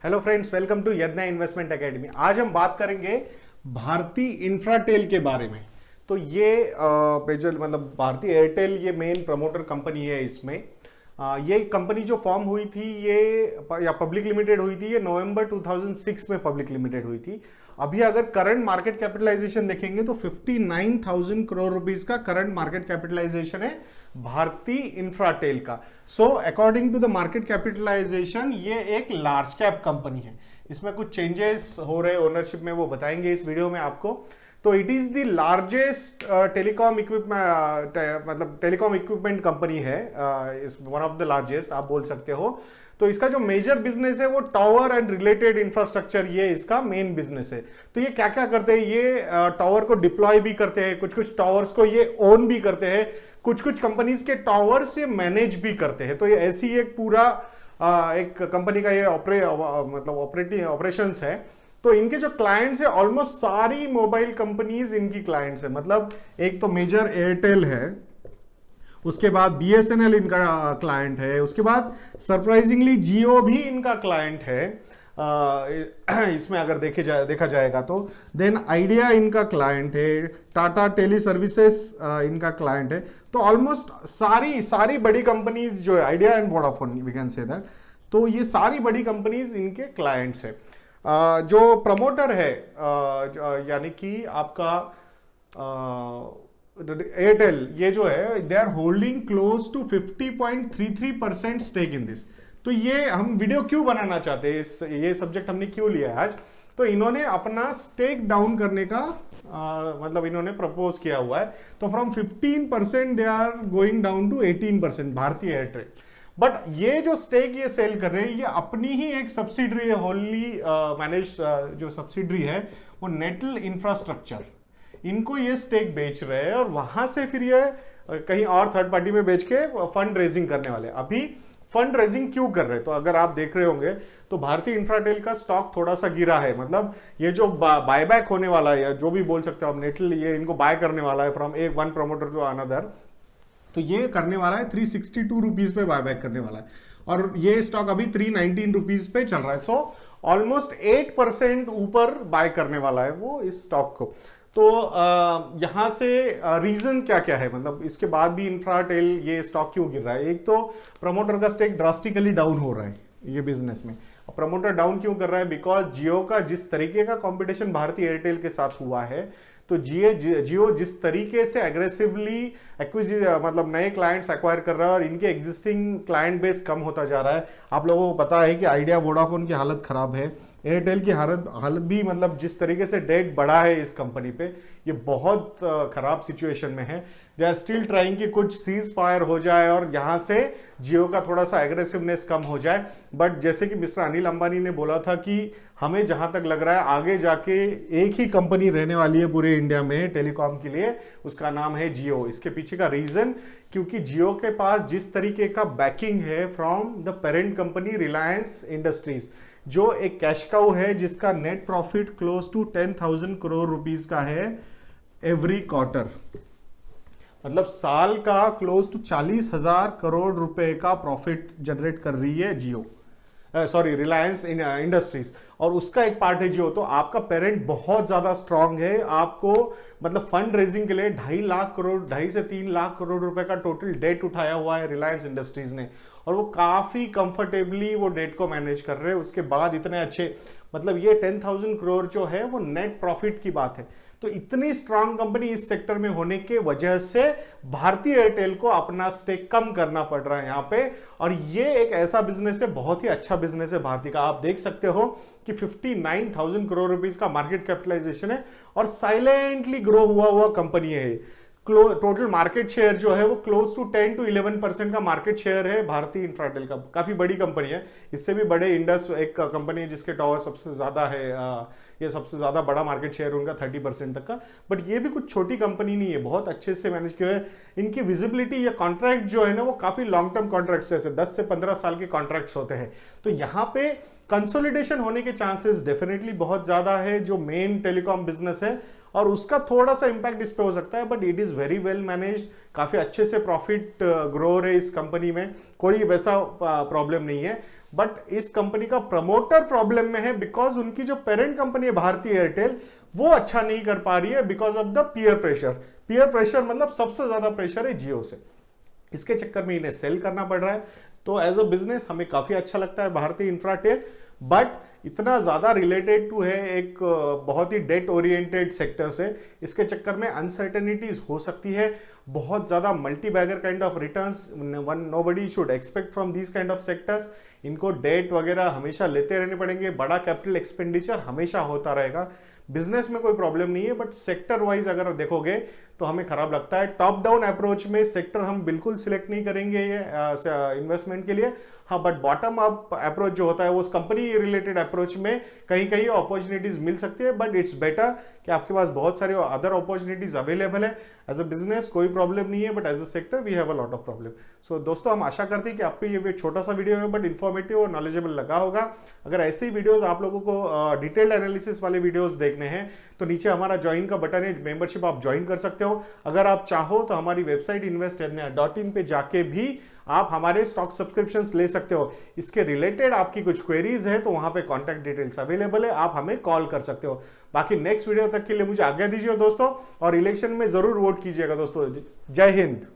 Hello friends, welcome to Yagya investment academy. आज हम बात करेंगे भारती इंफ्राटेल के बारे में। तो ये पेजल मतलब भारती एयरटेल ये मेन प्रमोटर कंपनी है। इसमें ये कंपनी जो फॉर्म हुई थी ये या पब्लिक लिमिटेड हुई थी, ये नवंबर 2006 में पब्लिक लिमिटेड हुई थी। अभी अगर करंट मार्केट कैपिटलाइजेशन देखेंगे तो 59,000 करोड़ रुपीस का करंट मार्केट कैपिटलाइजेशन है भारती इंफ्राटेल का। So according to the market capitalization ये एक लार्ज कैप कंपनी है। इसमें कुछ चेंजेस हो रहे ओनरशिप में, वो बताएंगे इस वीडियो में आपको। तो it is the largest telecom equipment मतलब टेलीकॉम इक्विपमेंट कंपनी है, is one of the largest आप बोल सकते हो। तो इसका जो मेजर बिजनेस है वो टावर एंड रिलेटेड इंफ्रास्ट्रक्चर, ये इसका मेन बिजनेस है। तो ये क्या क्या करते हैं, ये टावर को डिप्लॉय भी करते हैं, कुछ कुछ टावर्स को ये ओन भी करते हैं, कुछ कुछ कंपनीज के टावर से मैनेज भी करते हैं। तो ये ऐसी एक पूरा एक कंपनी का ये मतलब ऑपरेशंस है। तो इनके जो क्लाइंट्स है ऑलमोस्ट सारी मोबाइल कंपनीज इनकी क्लाइंट्स है। मतलब एक तो मेजर एयरटेल है, उसके बाद बीएसएनएल इनका क्लाइंट है, उसके बाद सरप्राइजिंगली जियो भी इनका क्लाइंट है। इसमें अगर देखा जाएगा तो देन आइडिया इनका क्लाइंट है, टाटा टेली सर्विसेज इनका क्लाइंट है। तो ऑलमोस्ट सारी बड़ी कंपनीज जो है, Idea and Vodafone we can say that, तो ये सारी बड़ी कंपनीज इनके क्लाइंट्स है। जो प्रमोटर है यानी कि आपका एयरटेल, ये जो है they are holding close to 50.33% stake in this. तो ये हम वीडियो क्यों बनाना चाहते हैं, ये सब्जेक्ट हमने क्यों लिया है आज। तो इन्होंने अपना स्टेक डाउन करने का मतलब इन्होंने प्रपोज किया हुआ है। तो from 15% they are going down to 18% Bharti Airtel. But ये जो स्टेक ये सेल कर रहे हैं ये अपनी ही एक सब्सिडरी है, होली मैनेज जो सब्सिडरी है वो नेटल इंफ्रास्ट्रक्चर, इनको ये स्टेक बेच रहे हैं और वहां से फिर ये कहीं और थर्ड पार्टी में बेच के फंड रेजिंग करने वाले। अभी फंड रेजिंग क्यों कर रहे हैं, तो अगर आप देख रहे होंगे तो भारतीय इंफ्राटेल का स्टॉक थोड़ा सा गिरा है। मतलब ये जो बायबैक होने वाला है या जो भी बोल सकते हो आप, नेटल ये इनको बाय करने वाला है फ्रॉम एक वन प्रमोटर टू अनदर। तो ये करने वाला है 362 रुपीज पे बायबैक करने वाला है और ये स्टॉक अभी 319 रुपीज पे चल रहा है। सो ऑलमोस्ट 8% ऊपर बाय करने वाला है वो इस स्टॉक को। तो यहां से रीजन क्या क्या है, मतलब इसके बाद भी इंफ्राटेल ये स्टॉक क्यों गिर रहा है। एक तो प्रमोटर का स्टेक ड्रास्टिकली डाउन हो रहा है ये बिजनेस में। प्रमोटर डाउन क्यों कर रहा है, बिकॉज जियो का जिस तरीके का कंपटीशन भारतीय एयरटेल के साथ हुआ है, तो जियो जिस तरीके से एग्रेसिवली मतलब नए क्लाइंट्स एक्वायर कर रहा है और इनके एग्जिस्टिंग क्लाइंट बेस कम होता जा रहा है। आप लोगों को पता है कि आइडिया वोडाफोन की हालत खराब है, एयरटेल की हालत भी, मतलब जिस तरीके से डेट बढ़ा है इस कंपनी पे, ये बहुत खराब सिचुएशन में है। दे आर स्टिल ट्राइंग कि कुछ सीज फायर हो जाए और यहाँ से जियो का थोड़ा सा एग्रेसिवनेस कम हो जाए। बट जैसे कि मिस्टर अनिल अंबानी ने बोला था कि हमें जहां तक लग रहा है आगे जाके एक ही कंपनी रहने वाली है पूरे इंडिया में टेलीकॉम के लिए, उसका नाम है जियो। इसके पीछे का रीजन क्योंकि जियो के पास जिस तरीके का बैकिंग है from the parent company Reliance Industries, जो एक कैश काउ है जिसका net profit close to 10,000 crore rupees का है एवरी क्वार्टर। मतलब साल का क्लोज टू 40,000 करोड़ रुपए का प्रॉफिट जनरेट कर रही है जियो, सॉरी रिलायंस इंडस्ट्रीज, और उसका एक पार्ट है जियो। तो आपका पेरेंट बहुत ज्यादा स्ट्रांग है। आपको मतलब फंड रेजिंग के लिए 2.5 लाख करोड़ 2.5 से 3 लाख करोड़ रुपए का टोटल डेट उठाया हुआ है रिलायंस इंडस्ट्रीज ने, और वो काफी कंफर्टेबली वो डेट को मैनेज कर रहे हैं। उसके बाद इतने अच्छे, मतलब ये 10,000 करोड़ जो है वो नेट प्रॉफिट की बात है। तो इतनी स्ट्रांग कंपनी इस सेक्टर में होने के वजह से भारतीय एयरटेल को अपना स्टेक कम करना पड़ रहा है यहाँ पे। और ये एक ऐसा बिजनेस है, बहुत ही अच्छा बिजनेस है भारतीय का। आप देख सकते हो कि 59,000 करोड़ रुपीस का मार्केट कैपिटलाइजेशन है और साइलेंटली ग्रो हुआ कंपनी है। टोटल मार्केट शेयर जो है वो क्लोज टू 10 to 11% का मार्केट शेयर है भारतीय इंफ्राटेल का। काफी बड़ी कंपनी है। इससे भी बड़े इंडस एक कंपनी है जिसके टावर सबसे ज्यादा है, ये सबसे ज्यादा बड़ा मार्केट शेयर उनका 30% तक का। बट ये भी कुछ छोटी कंपनी नहीं है, बहुत अच्छे से मैनेज किया है। इनकी विजिबिलिटी या कॉन्ट्रैक्ट जो है ना वो काफी लॉन्ग टर्म कॉन्ट्रैक्ट्स है, 10 से 15 साल के कॉन्ट्रैक्ट्स होते हैं। तो यहाँ पे कंसोलिडेशन होने के चांसेस डेफिनेटली बहुत ज्यादा है जो मेन टेलीकॉम बिजनेस है। और उसका थोड़ा सा इंपैक्ट इस पे हो सकता है, but it is very well managed, काफी अच्छे से प्रॉफिट ग्रो रहे इस कंपनी में, कोई वैसा प्रॉब्लम नहीं है। बट इस कंपनी का प्रमोटर प्रॉब्लम में है, बिकॉज उनकी जो पेरेंट कंपनी है भारतीय एयरटेल, वो अच्छा नहीं कर पा रही है because of the peer pressure. Peer pressure मतलब सबसे ज्यादा प्रेशर है जियो से, इसके चक्कर में इन्हें सेल करना पड़ रहा है। तो एज अ बिजनेस हमें काफी अच्छा लगता है भारतीय इंफ्राटेल, बट इतना ज्यादा रिलेटेड टू है एक बहुत ही डेट ओरिएंटेड सेक्टर से, इसके चक्कर में अनसर्टेनिटीज हो सकती है, बहुत ज्यादा multi bagger kind of returns nobody should expect from these kind of sectors. इनको डेट वगैरह हमेशा लेते रहने पड़ेंगे, बड़ा कैपिटल एक्सपेंडिचर हमेशा होता रहेगा। बिजनेस में कोई प्रॉब्लम नहीं है, बट सेक्टर वाइज अगर देखोगे तो हमें खराब लगता है। टॉप डाउन अप्रोच में सेक्टर हम बिल्कुल सिलेक्ट नहीं करेंगे ये इन्वेस्टमेंट के लिए, हाँ, बट बॉटम अप अप्रोच जो होता है वो कंपनी रिलेटेड अप्रोच में कहीं कहीं अपॉर्चुनिटीज मिल सकती है, बट इट्स बेटर कि आपके पास बहुत सारे अदर अपॉर्चुनिटीज अवेलेबल है। एज अ बिजनेस कोई प्रॉब्लम नहीं है, but as a sector we have a lot of problem. So दोस्तों, हम आशा करते हैं कि आपको ये छोटा सा वीडियो है बट इन्फॉर्मेटिव और नॉलेजेबल लगा होगा। अगर ऐसे ही वीडियोस आप लोगों को डिटेल्ड एनालिसिस वाले वीडियोस देखने हैं तो नीचे हमारा ज्वाइन का बटन है, मेंबरशिप आप ज्वाइन कर सकते हो। अगर आप चाहो तो हमारी वेबसाइट investindia.in पे जाके भी आप हमारे स्टॉक सब्सक्रिप्शंस ले सकते हो। इसके रिलेटेड आपकी कुछ क्वेरीज है तो वहां पे कॉन्टैक्ट डिटेल्स अवेलेबल है, आप हमें कॉल कर सकते हो। बाकी नेक्स्ट वीडियो तक के लिए मुझे आज्ञा दीजिए दोस्तों, और इलेक्शन में जरूर वोट कीजिएगा दोस्तों। जय हिंद।